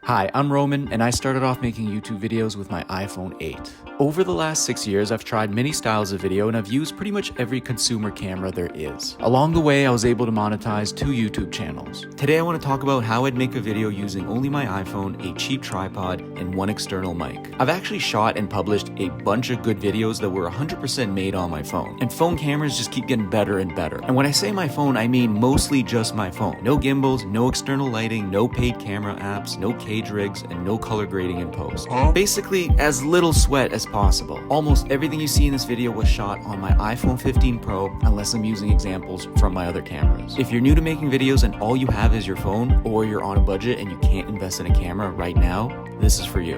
Hi, I'm Roman, and I started off making YouTube videos with my iPhone 8. Over the last 6 years, I've tried many styles of video and I've used pretty much every consumer camera there is. Along the way, I was able to monetize 2 YouTube channels. Today, I want to talk about how I'd make a video using only my iPhone, a cheap tripod, and one external mic. I've actually shot and published a bunch of good videos that were 100% made on my phone. And phone cameras just keep getting better and better. And when I say my phone, I mean mostly just my phone. No gimbals, no external lighting, no paid camera apps, no cage rigs, and no color grading in post. Basically, as little sweat as possible. Almost everything you see in this video was shot on my iPhone 15 Pro, unless I'm using examples from my other cameras. If you're new to making videos and all you have is your phone, or you're on a budget and you can't invest in a camera right now, this is for you.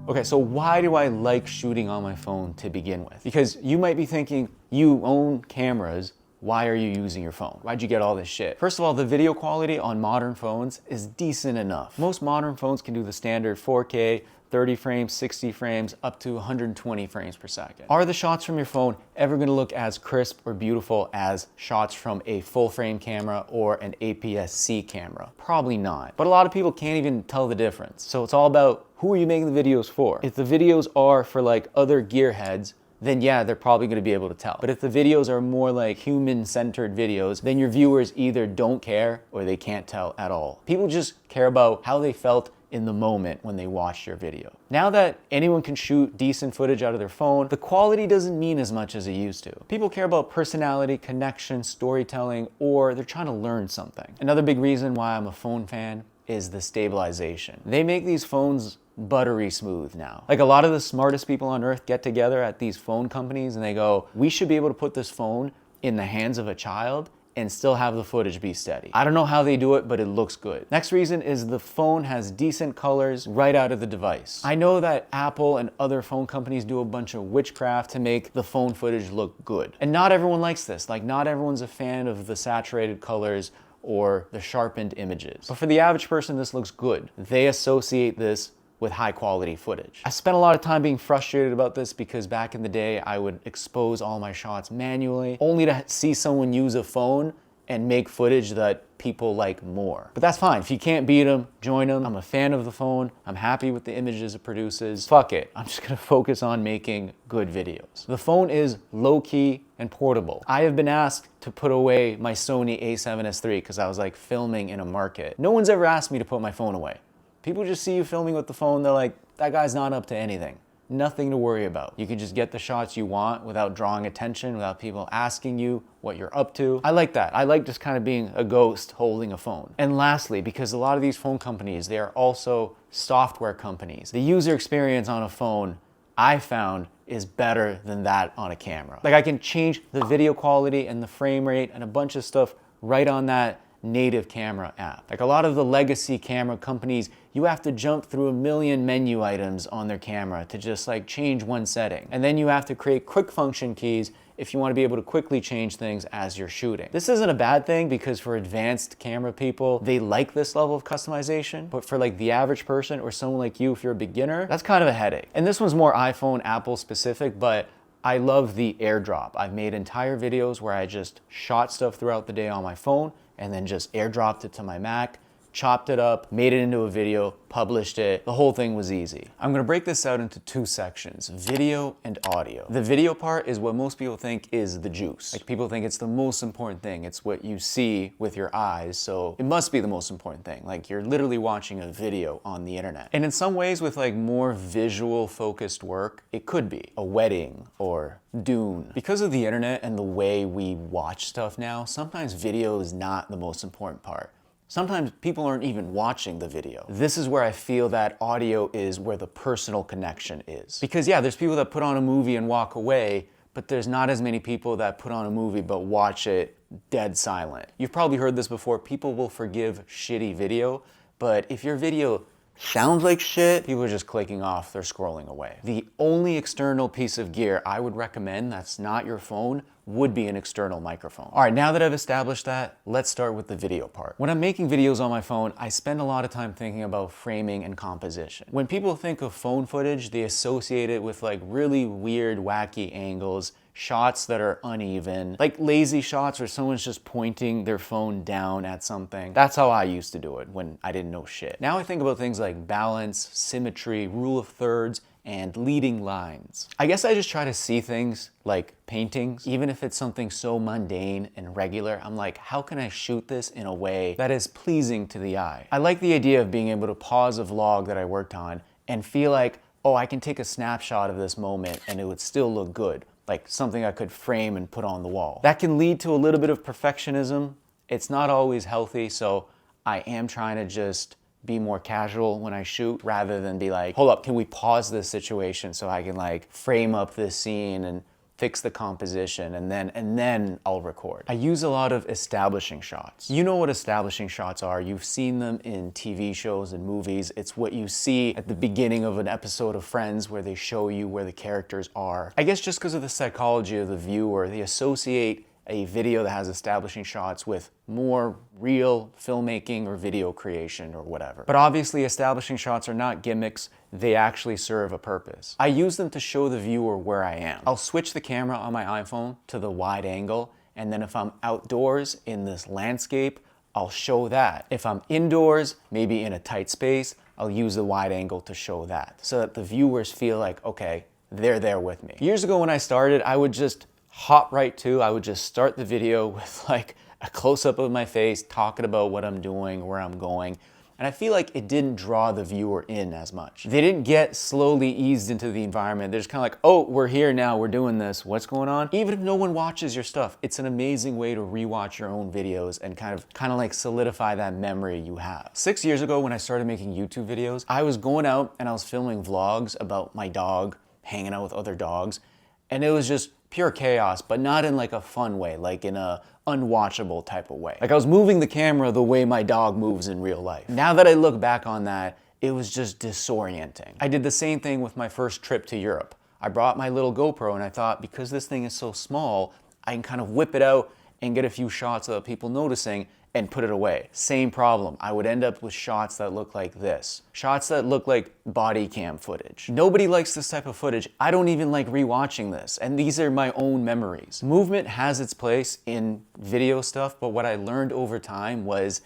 Okay, so why do I like shooting on my phone to begin with? Because you might be thinking, you own cameras, why are you using your phone? Why'd you get all this shit? First of all, the video quality on modern phones is decent enough. Most modern phones can do the standard 4K, 30 frames, 60 frames, up to 120 frames per second. Are the shots from your phone ever gonna look as crisp or beautiful as shots from a full frame camera or an APS-C camera? Probably not. But a lot of people can't even tell the difference. So it's all about who are you making the videos for? If the videos are for like other gearheads, then yeah, they're probably gonna be able to tell. But if the videos are more like human-centered videos, then your viewers either don't care or they can't tell at all. People just care about how they felt in the moment when they watched your video. Now that anyone can shoot decent footage out of their phone, the quality doesn't mean as much as it used to. People care about personality, connection, storytelling, or they're trying to learn something. Another big reason why I'm a phone fan is the stabilization. They make these phones buttery smooth now. Like a lot of the smartest people on earth get together at these phone companies and they go, we should be able to put this phone in the hands of a child and still have the footage be steady. I don't know how they do it, but it looks good. Next reason is the phone has decent colors right out of the device. I know that Apple and other phone companies do a bunch of witchcraft to make the phone footage look good. And not everyone likes this. Like not everyone's a fan of the saturated colors or the sharpened images. But for the average person, this looks good. They associate this with high quality footage. I spent a lot of time being frustrated about this because back in the day, I would expose all my shots manually, only to see someone use a phone and make footage that people like more. But that's fine. If you can't beat them, join them. I'm a fan of the phone. I'm happy with the images it produces. Fuck it. I'm just gonna focus on making good videos. The phone is low-key and portable. I have been asked to put away my Sony a7S III because I was like filming in a market. No one's ever asked me to put my phone away. People just see you filming with the phone, they're like, that guy's not up to anything. Nothing to worry about. You can just get the shots you want without drawing attention, without people asking you what you're up to. I like that. I like just kind of being a ghost holding a phone. And lastly, because a lot of these phone companies, they are also software companies. The user experience on a phone, I found, is better than that on a camera. Like I can change the video quality and the frame rate and a bunch of stuff right on that native camera app. Like a lot of the legacy camera companies, you have to jump through a million menu items on their camera to just like change one setting. And then you have to create quick function keys if you want to be able to quickly change things as you're shooting. This isn't a bad thing because for advanced camera people, they like this level of customization. But for like the average person or someone like you, if you're a beginner, that's kind of a headache. And this one's more iPhone, Apple specific, but I love the airdrop. I've made entire videos where I just shot stuff throughout the day on my phone and then just airdropped it to my Mac, chopped it up, made it into a video, published it. The whole thing was easy. I'm gonna break this out into 2 sections, video and audio. The video part is what most people think is the juice. Like people think it's the most important thing. It's what you see with your eyes, so it must be the most important thing. Like you're literally watching a video on the internet. And in some ways with like more visual focused work, it could be a wedding or Dune. Because of the internet and the way we watch stuff now, sometimes video is not the most important part. Sometimes people aren't even watching the video. This is where I feel that audio is where the personal connection is. Because yeah, there's people that put on a movie and walk away, but there's not as many people that put on a movie but watch it dead silent. You've probably heard this before, people will forgive shitty video, but if your video sounds like shit, people are just clicking off, they're scrolling away. The only external piece of gear I would recommend that's not your phone would be an external microphone. All right, now that I've established that, let's start with the video part. When I'm making videos on my phone, I spend a lot of time thinking about framing and composition. When people think of phone footage, they associate it with like really weird, wacky angles, shots that are uneven, like lazy shots where someone's just pointing their phone down at something. That's how I used to do it when I didn't know shit. Now I think about things like balance, symmetry, rule of thirds, and leading lines. I guess I just try to see things like paintings, even if it's something so mundane and regular. I'm like, how can I shoot this in a way that is pleasing to the eye? I like the idea of being able to pause a vlog that I worked on and feel like, oh, I can take a snapshot of this moment and it would still look good, like something I could frame and put on the wall. That can lead to a little bit of perfectionism. It's not always healthy, so I am trying to just be more casual when I shoot rather than be like, hold up, can we pause this situation so I can like frame up this scene and fix the composition and then I'll record. I use a lot of establishing shots. You know what establishing shots are. You've seen them in TV shows and movies. It's what you see at the beginning of an episode of Friends where they show you where the characters are. I guess just because of the psychology of the viewer, they associate a video that has establishing shots with more real filmmaking or video creation or whatever. But obviously establishing shots are not gimmicks, they actually serve a purpose. I use them to show the viewer where I am. I'll switch the camera on my iPhone to the wide angle, and then if I'm outdoors in this landscape, I'll show that. If I'm indoors, maybe in a tight space, I'll use the wide angle to show that, so that the viewers feel like, okay, they're there with me. Years ago when I started, I would just hop right to. I would just start the video with like a close-up of my face, talking about what I'm doing, where I'm going. And I feel like it didn't draw the viewer in as much. They didn't get slowly eased into the environment. They're just kind of like, oh, we're here now, we're doing this, what's going on? Even if no one watches your stuff, it's an amazing way to rewatch your own videos and kind of like solidify that memory you have. 6 years ago when I started making YouTube videos, I was going out and I was filming vlogs about my dog, hanging out with other dogs, and it was just pure chaos, but not in like a fun way, like in a unwatchable type of way. Like I was moving the camera the way my dog moves in real life. Now that I look back on that, it was just disorienting. I did the same thing with my first trip to Europe. I brought my little GoPro and I thought, because this thing is so small, I can kind of whip it out and get a few shots of people noticing and put it away. Same problem. I would end up with shots that look like this. Shots that look like body cam footage. Nobody likes this type of footage. I don't even like rewatching this, and these are my own memories. Movement has its place in video stuff, but what I learned over time was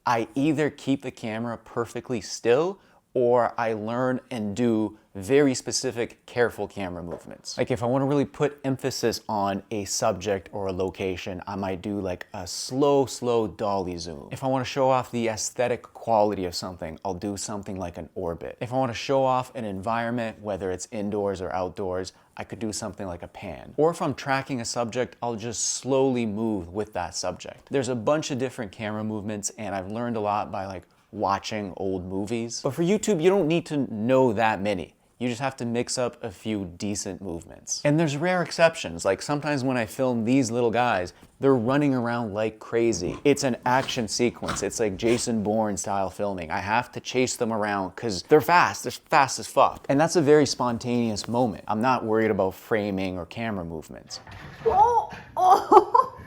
I either keep the camera perfectly still or I learn and do very specific, careful camera movements. Like if I want to really put emphasis on a subject or a location, I might do like a slow dolly zoom. If I want to show off the aesthetic quality of something, I'll do something like an orbit. If I want to show off an environment, whether it's indoors or outdoors, I could do something like a pan. Or if I'm tracking a subject, I'll just slowly move with that subject. There's a bunch of different camera movements, and I've learned a lot by like watching old movies. But for YouTube, you don't need to know that many. You just have to mix up a few decent movements. And there's rare exceptions. Like sometimes when I film these little guys, they're running around like crazy. It's an action sequence. It's like Jason Bourne style filming. I have to chase them around because they're fast as fuck. And that's a very spontaneous moment. I'm not worried about framing or camera movements.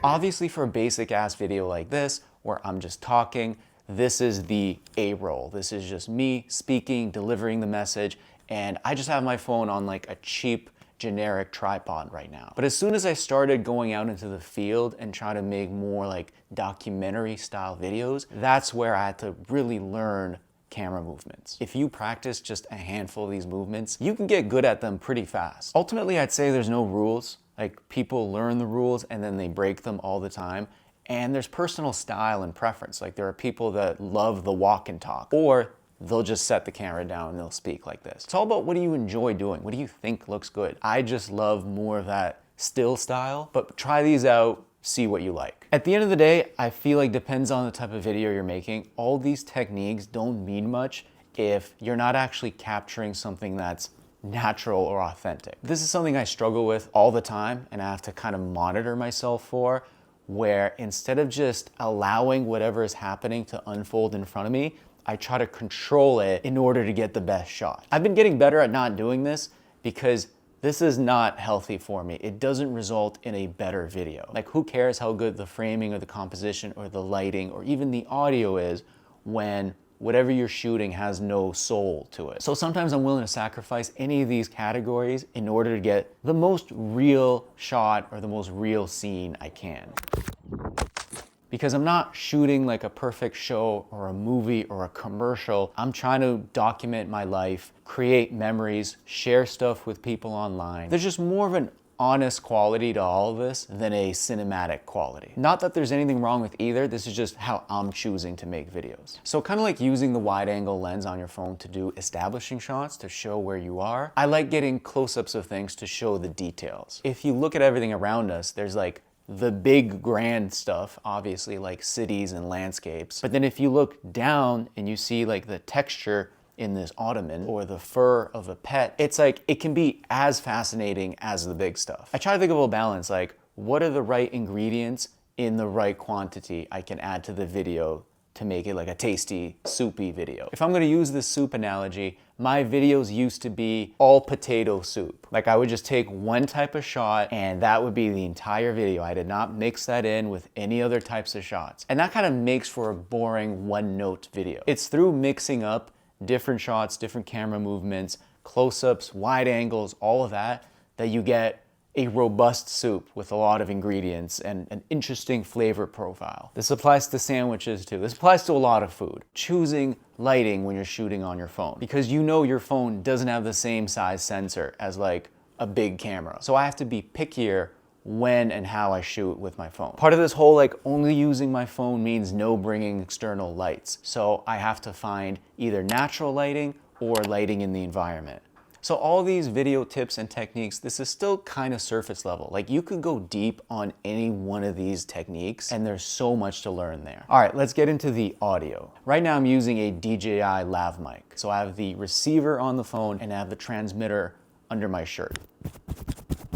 Obviously for a basic ass video like this, where I'm just talking, this is the A-roll. This is just me speaking, delivering the message, and I just have my phone on like a cheap, generic tripod right now. But as soon as I started going out into the field and trying to make more like documentary style videos, that's where I had to really learn camera movements. If you practice just a handful of these movements, you can get good at them pretty fast. Ultimately, I'd say there's no rules. Like people learn the rules and then they break them all the time. And there's personal style and preference. Like there are people that love the walk and talk, or they'll just set the camera down and they'll speak like this. It's all about what do you enjoy doing? What do you think looks good? I just love more of that still style, but try these out, see what you like. At the end of the day, I feel like depends on the type of video you're making. All these techniques don't mean much if you're not actually capturing something that's natural or authentic. This is something I struggle with all the time and I have to kind of monitor myself for, where instead of just allowing whatever is happening to unfold in front of me, I try to control it in order to get the best shot. I've been getting better at not doing this because this is not healthy for me. It doesn't result in a better video. Like who cares how good the framing or the composition or the lighting or even the audio is when whatever you're shooting has no soul to it. So sometimes I'm willing to sacrifice any of these categories in order to get the most real shot or the most real scene I can. Because I'm not shooting like a perfect show or a movie or a commercial. I'm trying to document my life, create memories, share stuff with people online. There's just more of an honest quality to all of this than a cinematic quality. Not that there's anything wrong with either, this is just how I'm choosing to make videos. So kind of like using the wide angle lens on your phone to do establishing shots to show where you are, I like getting close-ups of things to show the details. If you look at everything around us, there's like the big grand stuff, obviously like cities and landscapes. But then if you look down and you see like the texture in this ottoman or the fur of a pet, it's like it can be as fascinating as the big stuff. I try to think of a balance, like what are the right ingredients in the right quantity I can add to the video to make it like a tasty, soupy video. If I'm gonna use this soup analogy, my videos used to be all potato soup. Like I would just take one type of shot and that would be the entire video. I did not mix that in with any other types of shots. And that kind of makes for a boring one-note video. It's through mixing up different shots, different camera movements, close-ups, wide angles, all of that, that you get a robust soup with a lot of ingredients and an interesting flavor profile. This applies to sandwiches too. This applies to a lot of food. Choosing lighting when you're shooting on your phone, because you know your phone doesn't have the same size sensor as like a big camera. So I have to be pickier when and how I shoot with my phone. Part of this whole like only using my phone means no bringing external lights. So I have to find either natural lighting or lighting in the environment. So all these video tips and techniques, this is still kind of surface level. Like you could go deep on any one of these techniques and there's so much to learn there. All right, let's get into the audio. Right now I'm using a DJI lav mic. So I have the receiver on the phone and I have the transmitter under my shirt.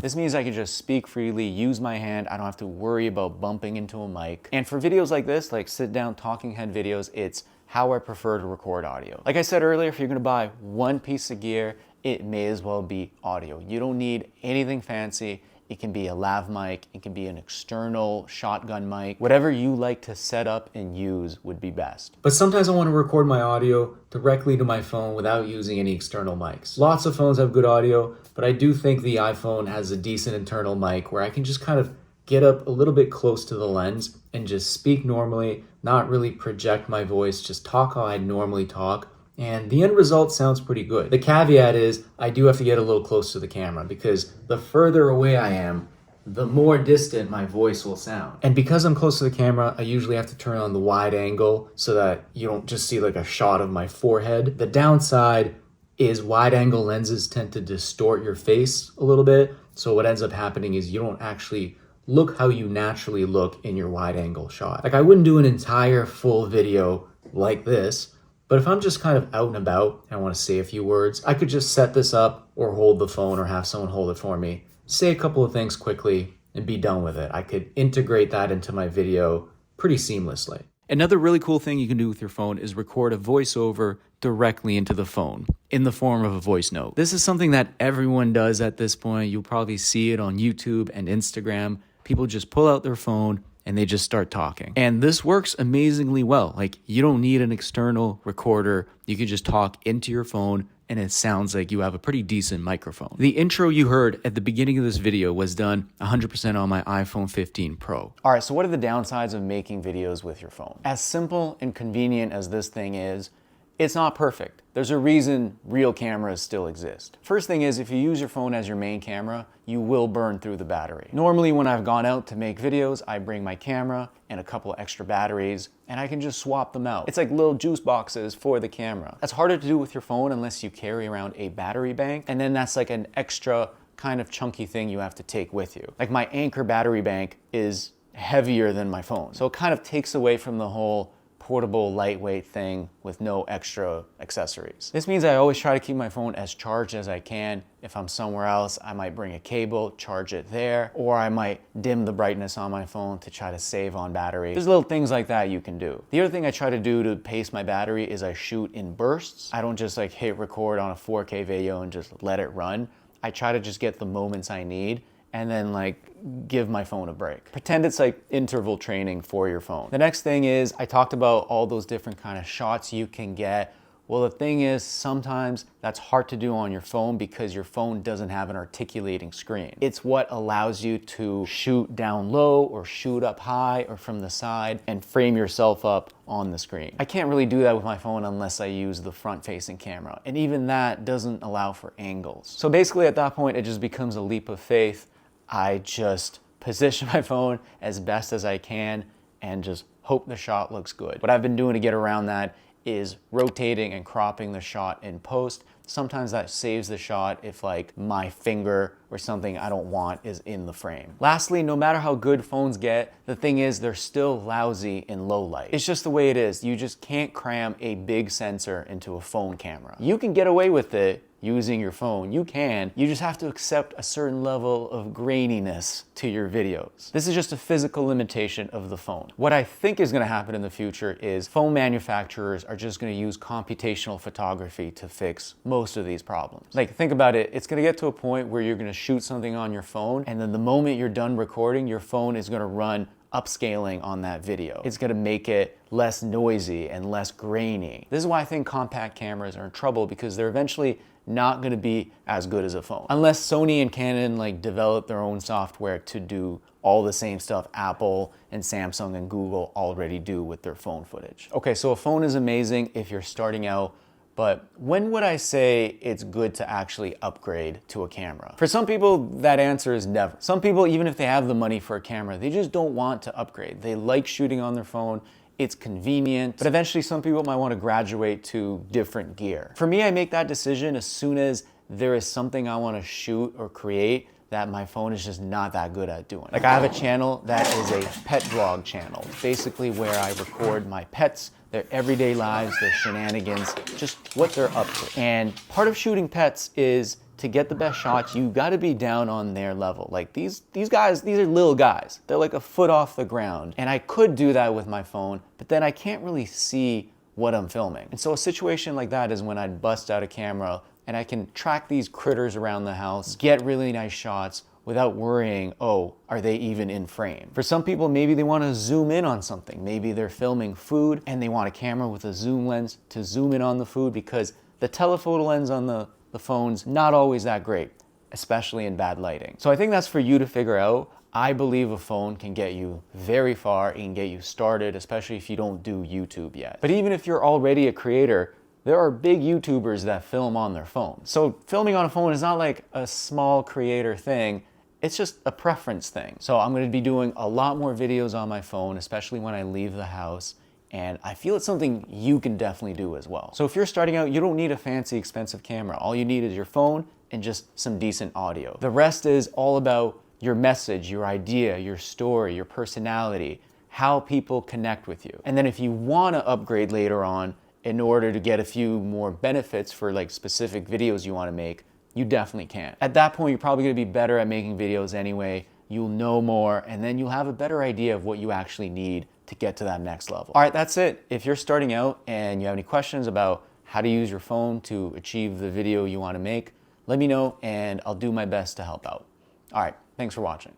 This means I can just speak freely, use my hand. I don't have to worry about bumping into a mic. And for videos like this, like sit down talking head videos, it's how I prefer to record audio. Like I said earlier, if you're gonna buy one piece of gear, it may as well be audio. You don't need anything fancy. It can be a lav mic, it can be an external shotgun mic. Whatever you like to set up and use would be best. But sometimes I want to record my audio directly to my phone without using any external mics. Lots of phones have good audio, but I do think the iPhone has a decent internal mic where I can just kind of get up a little bit close to the lens and just speak normally, not really project my voice, just talk how I normally talk. And the end result sounds pretty good. The caveat is I do have to get a little close to the camera because the further away I am, the more distant my voice will sound. And because I'm close to the camera, I usually have to turn on the wide angle so that you don't just see like a shot of my forehead. The downside is wide angle lenses tend to distort your face a little bit. So what ends up happening is you don't actually look how you naturally look in your wide angle shot. Like I wouldn't do an entire full video like this, but if I'm just kind of out and about and I want to say a few words, I could just set this up or hold the phone or have someone hold it for me, say a couple of things quickly and be done with it. I could integrate that into my video pretty seamlessly. Another really cool thing you can do with your phone is record a voiceover directly into the phone in the form of a voice note. This is something that everyone does at this point. You'll probably see it on YouTube and Instagram. People just pull out their phone and they just start talking. And this works amazingly well. Like you don't need an external recorder. You can just talk into your phone and it sounds like you have a pretty decent microphone. The intro you heard at the beginning of this video was done 100% on my iPhone 15 Pro. All right, so what are the downsides of making videos with your phone? As simple and convenient as this thing is, it's not perfect. There's a reason real cameras still exist. First thing is, if you use your phone as your main camera, you will burn through the battery. Normally when I've gone out to make videos, I bring my camera and a couple extra batteries and I can just swap them out. It's like little juice boxes for the camera. That's harder to do with your phone unless you carry around a battery bank, and then that's like an extra kind of chunky thing you have to take with you. Like my Anker battery bank is heavier than my phone. So it kind of takes away from the whole portable, lightweight thing with no extra accessories. This means I always try to keep my phone as charged as I can. If I'm somewhere else, I might bring a cable, charge it there, or I might dim the brightness on my phone to try to save on battery. There's little things like that you can do. The other thing I try to do to pace my battery is I shoot in bursts. I don't just like hit record on a 4K video and just let it run. I try to just get the moments I need and then like give my phone a break. Pretend it's like interval training for your phone. The next thing is, I talked about all those different kind of shots you can get. Well, the thing is, sometimes that's hard to do on your phone because your phone doesn't have an articulating screen. It's what allows you to shoot down low or shoot up high or from the side and frame yourself up on the screen. I can't really do that with my phone unless I use the front-facing camera, and even that doesn't allow for angles. So basically at that point, it just becomes a leap of faith. I just position my phone as best as I can and just hope the shot looks good. What I've been doing to get around that is rotating and cropping the shot in post. Sometimes that saves the shot if like my finger or something I don't want is in the frame. Lastly, no matter how good phones get, the thing is they're still lousy in low light. It's just the way it is. You just can't cram a big sensor into a phone camera. You can get away with it using your phone. You can. You just have to accept a certain level of graininess to your videos. This is just a physical limitation of the phone. What I think is going to happen in the future is phone manufacturers are just going to use computational photography to fix most of these problems. Like, think about it. It's going to get to a point where you're going to shoot something on your phone, and then the moment you're done recording, your phone is going to run upscaling on that video. It's gonna make it less noisy and less grainy. This is why I think compact cameras are in trouble, because they're eventually not gonna be as good as a phone. Unless Sony and Canon like develop their own software to do all the same stuff Apple and Samsung and Google already do with their phone footage. Okay, so a phone is amazing if you're starting out, but when would I say it's good to actually upgrade to a camera? For some people, that answer is never. Some people, even if they have the money for a camera, they just don't want to upgrade. They like shooting on their phone. It's convenient, but eventually some people might want to graduate to different gear. For me, I make that decision as soon as there is something I want to shoot or create that my phone is just not that good at doing. Like, I have a channel that is a pet vlog channel. It's basically where I record my pets, their everyday lives, their shenanigans, just what they're up to. And part of shooting pets is to get the best shots, you gotta be down on their level. Like these guys, these are little guys. They're like a foot off the ground. And I could do that with my phone, but then I can't really see what I'm filming. And so a situation like that is when I'd bust out a camera and I can track these critters around the house, get really nice shots without worrying, oh, are they even in frame? For some people, maybe they want to zoom in on something. Maybe they're filming food and they want a camera with a zoom lens to zoom in on the food, because the telephoto lens on the phone's not always that great, especially in bad lighting. So I think that's for you to figure out. I believe a phone can get you very far. It can get you started, especially if you don't do YouTube yet. But even if you're already a creator, there are big YouTubers that film on their phone. So filming on a phone is not like a small creator thing. It's just a preference thing. So I'm gonna be doing a lot more videos on my phone, especially when I leave the house. And I feel it's something you can definitely do as well. So if you're starting out, you don't need a fancy, expensive camera. All you need is your phone and just some decent audio. The rest is all about your message, your idea, your story, your personality, how people connect with you. And then if you wanna upgrade later on, in order to get a few more benefits for like specific videos you want to make, you definitely can. At that point, you're probably going to be better at making videos anyway. You'll know more, and then you'll have a better idea of what you actually need to get to that next level. All right, that's it. If you're starting out and you have any questions about how to use your phone to achieve the video you want to make, let me know and I'll do my best to help out. All right, thanks for watching.